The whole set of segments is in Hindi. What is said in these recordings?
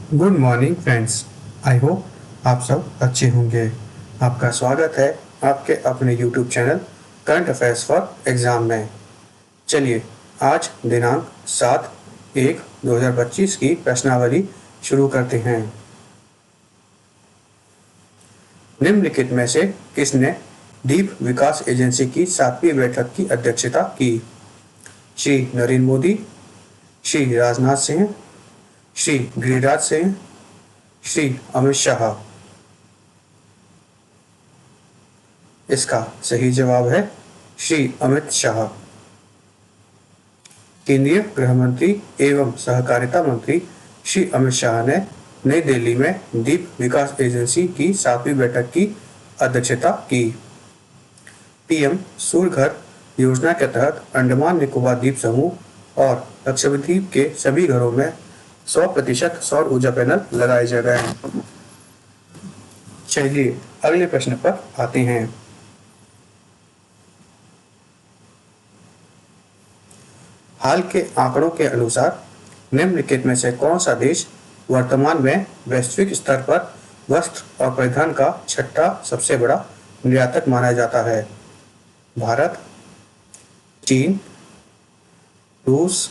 Good morning friends. I hope आप सब अच्छे होंगे। आपका स्वागत है आपके अपने YouTube channel current affairs for exam में। चलिए आज दिनांक 7/1/2025 की प्रश्नावली शुरू करते हैं। निम्नलिखित में से किसने द्वीप विकास एजेंसी की 7वीं बैठक की अध्यक्षता की? श्री नरेंद्र मोदी, श्री राजनाथ सिंह, श्री गिरिराज सिंह, श्री अमित शाह। इसका सही जवाब है श्री अमित शाह। केंद्रीय गृह मंत्री एवं सहकारिता मंत्री श्री अमित शाह ने नई दिल्ली में द्वीप विकास एजेंसी की 7वीं बैठक की अध्यक्षता की। पीएम सूर्य घर योजना के तहत अंडमान निकोबार द्वीप समूह और लक्षद्वीप के सभी घरों में 100% सौर ऊर्जा पैनल लगाए जा रहे हैं। चलिए अगले प्रश्न पर आते हैं। हाल के आंकड़ों के अनुसार निम्नलिखित में से कौन सा देश वर्तमान में वैश्विक स्तर पर वस्त्र और परिधान का छठा सबसे बड़ा निर्यातक माना जाता है? भारत, चीन, रूस,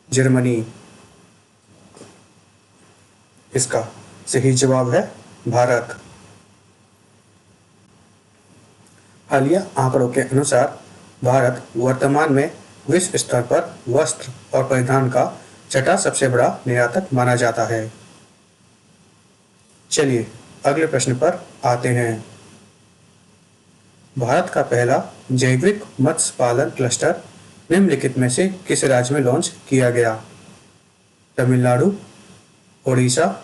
जर्मनी। इसका सही जवाब है भारत। हालिया आंकड़ों के अनुसार भारत वर्तमान में विश्व स्तर पर वस्त्र और परिधान का छठा सबसे बड़ा निर्यातक माना जाता है। चलिए अगले प्रश्न पर आते हैं। भारत का पहला जैविक मत्स्य पालन क्लस्टर निम्नलिखित में से किस राज्य में लॉन्च किया गया? तमिलनाडु, ओडिशा,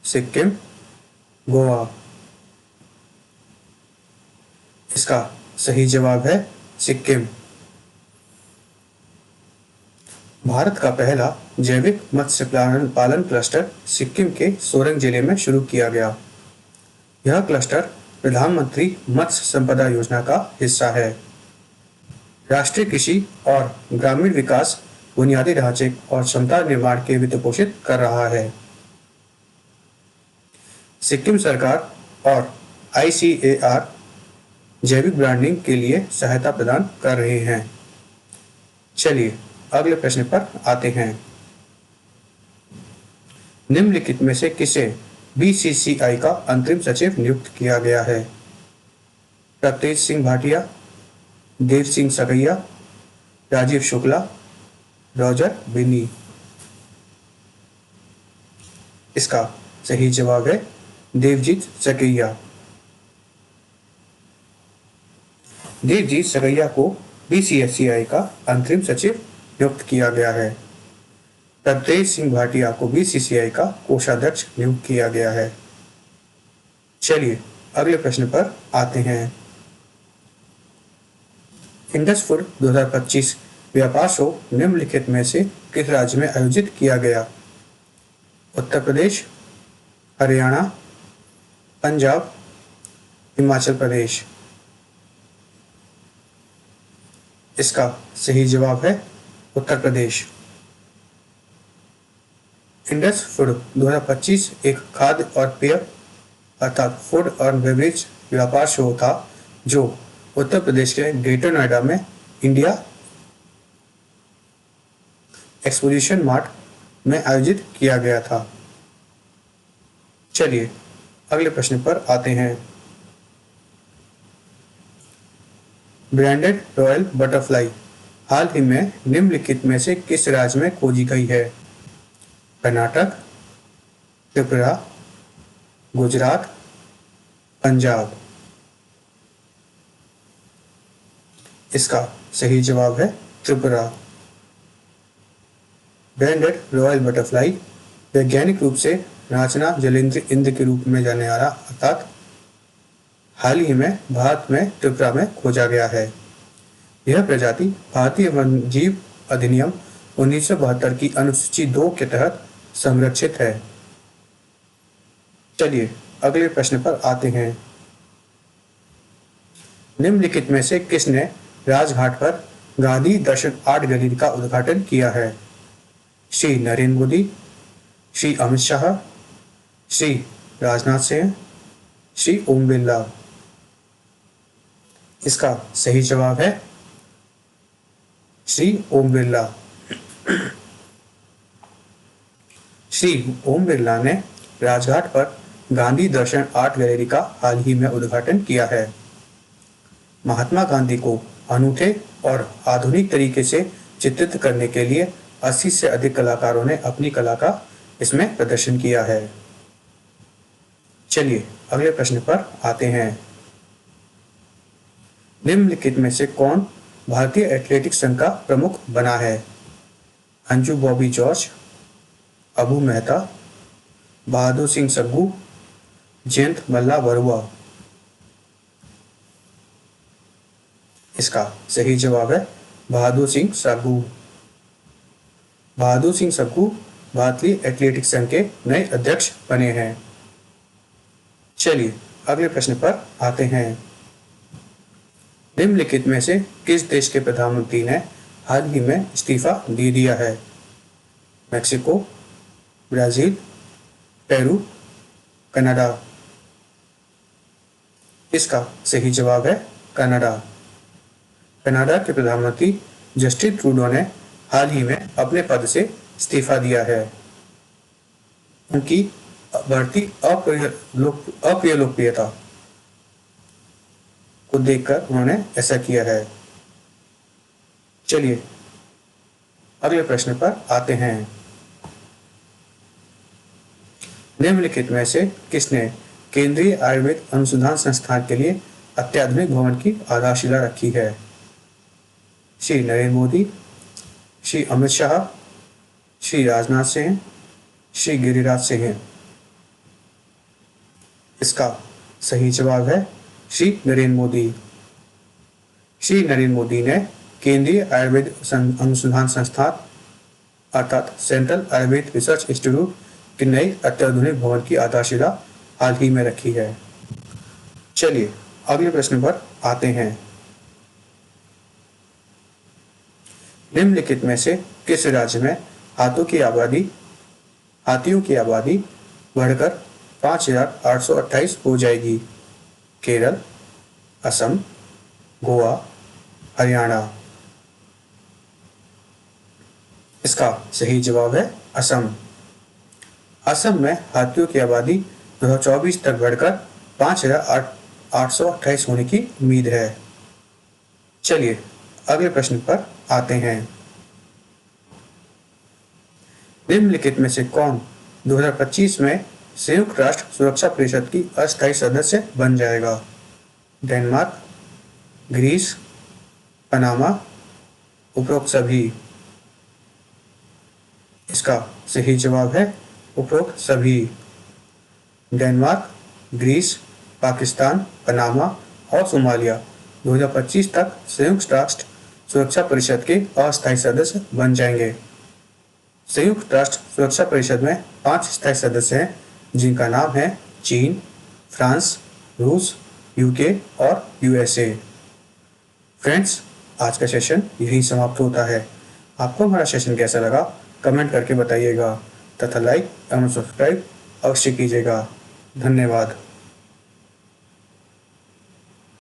सिक्किम, गोवा। इसका सही जवाब है सिक्किम। भारत का पहला जैविक मत्स्य पालन क्लस्टर सिक्किम के सोरेंग जिले में शुरू किया गया। यह क्लस्टर प्रधानमंत्री मत्स्य संपदा योजना का हिस्सा है। राष्ट्रीय कृषि और ग्रामीण विकास बुनियादी ढांचे और क्षमता निर्माण के वित्त पोषित कर रहा है। सिक्किम सरकार और ICAR जैविक ब्रांडिंग के लिए सहायता प्रदान कर रहे हैं। चलिए अगले प्रश्न पर आते हैं। निम्नलिखित में से किसे BCCI का अंतरिम सचिव नियुक्त किया गया है? प्रत्येश सिंह भाटिया, देव सिंह सकैया, राजीव शुक्ला, रॉजर बिनी। इसका सही जवाब है देवजीत सकैया। देवजीत सकैया को BCCI का अंतरिम सचिव नियुक्त किया गया है। प्रत्येश सिंह भाटिया को BCCI का कोषाध्यक्ष नियुक्त किया गया है। चलिए अगले प्रश्न पर आते हैं। इंडस फूड 2025 व्यापार शो निम्नलिखित में से किस राज्य में आयोजित किया गया? उत्तर प्रदेश, हरियाणा, पंजाब, हिमाचल प्रदेश। इसका सही जवाब है उत्तर प्रदेश। इंडस फूड 2025 एक खाद्य और पेय अर्थात फूड और बेवरेज व्यापार शो था जो उत्तर प्रदेश के ग्रेटर नोएडा में इंडिया एक्सपोजिशन मार्ट में आयोजित किया गया था। चलिए अगले प्रश्न पर आते हैं। ब्रांडेड रॉयल बटरफ्लाई हाल ही में निम्नलिखित में से किस राज्य में खोजी गई है? कर्नाटक, त्रिपुरा, गुजरात, पंजाब। इसका सही जवाब है त्रिपुरा। ब्रांडेड रॉयल बटरफ्लाई वैज्ञानिक रूप से राचना जलेंद्र इंद्र के रूप में जाने आ रहा अर्थात हाल ही में भारत में त्रिपुरा में खोजा गया है। यह प्रजाति भारतीय वन्यजीव अधिनियम 1972 की अनुसूची 2 के तहत संरक्षित है। चलिए अगले प्रश्न पर आते हैं। निम्नलिखित में से किसने राजघाट पर गांधी दर्शन आर्ट गैलरी का उद्घाटन किया है? श्री नरेंद्र मोदी, श्री अमित शाह, श्री राजनाथ सिंह, श्री ओम बिरला। इसका सही जवाब है श्री ओम बिरला। श्री ओम बिरला ने राजघाट पर गांधी दर्शन आर्ट गैलरी का हाल ही में उद्घाटन किया है। महात्मा गांधी को अनूठे और आधुनिक तरीके से चित्रित करने के लिए 80 से अधिक कलाकारों ने अपनी कला का इसमें प्रदर्शन किया है। चलिए अगले प्रश्न पर आते हैं। निम्नलिखित में से कौन भारतीय एथलेटिक्स संघ का प्रमुख बना है? अंजू बॉबी जॉर्ज, अबू मेहता, बहादुर सिंह सग्गू, जयंत मल्ला बरुआ। इसका सही जवाब है बहादुर सिंह सग्गू। बहादुर सिंह सग्गू भारतीय एथलेटिक्स संघ के नए अध्यक्ष बने हैं। चलिए अगले प्रश्न पर आते हैं। निम्नलिखित में से किस देश के प्रधानमंत्री ने हाल ही में इस्तीफा दे दिया है? Mexico, Brazil, Peru, Canada. इसका सही जवाब है कनाडा। कनाडा के प्रधानमंत्री जस्टिन ट्रूडो ने हाल ही में अपने पद से इस्तीफा दिया है। उनकी बढ़ती अप्रिय लोकप्रियता को देखकर उन्होंने ऐसा किया है। चलिए अगले प्रश्न पर आते हैं। निम्नलिखित में से किसने केंद्रीय आयुर्वेद अनुसंधान संस्थान के लिए अत्याधुनिक भवन की आधारशिला रखी है? श्री नरेंद्र मोदी, श्री अमित शाह, श्री राजनाथ सिंह, श्री गिरिराज सिंह। इसका सही जवाब है श्री नरेंद्र मोदी। श्री नरेंद्र मोदी ने केंद्रीय आयुर्वेद अनुसंधान संस्थान अर्थात सेंट्रल आयुर्वेद रिसर्च इंस्टीट्यूट की नई अत्याधुनिक भवन की आधारशिला हाल ही में रखी है। चलिए अगले प्रश्न पर आते हैं। निम्नलिखित में से किस राज्य में हाथियों की आबादी बढ़कर 5,828 हो जाएगी? केरल, असम, गोवा, हरियाणा। इसका सही जवाब है असम। असम में हाथियों की आबादी 2024 तक बढ़कर 5,828 होने की उम्मीद है। चलिए अगले प्रश्न पर आते हैं। निम्नलिखित में से कौन 2025 में संयुक्त राष्ट्र सुरक्षा परिषद की अस्थायी सदस्य बन जाएगा? डेनमार्क, ग्रीस, पनामा, उपरोक्त सभी। इसका सही जवाब है उपरोक्त सभी। डेनमार्क, ग्रीस, पाकिस्तान, पनामा और सोमालिया 2025 तक संयुक्त राष्ट्र सुरक्षा परिषद के अस्थायी सदस्य बन जाएंगे। संयुक्त राष्ट्र सुरक्षा परिषद में 5 स्थायी सदस्य हैं, जिनका नाम है चीन, फ्रांस, रूस, यूके और यूएसए। फ्रेंड्स, आज का सेशन यही समाप्त होता है। आपको हमारा सेशन कैसा लगा कमेंट करके बताइएगा तथा लाइक एवं सब्सक्राइब अवश्य कीजिएगा। धन्यवाद।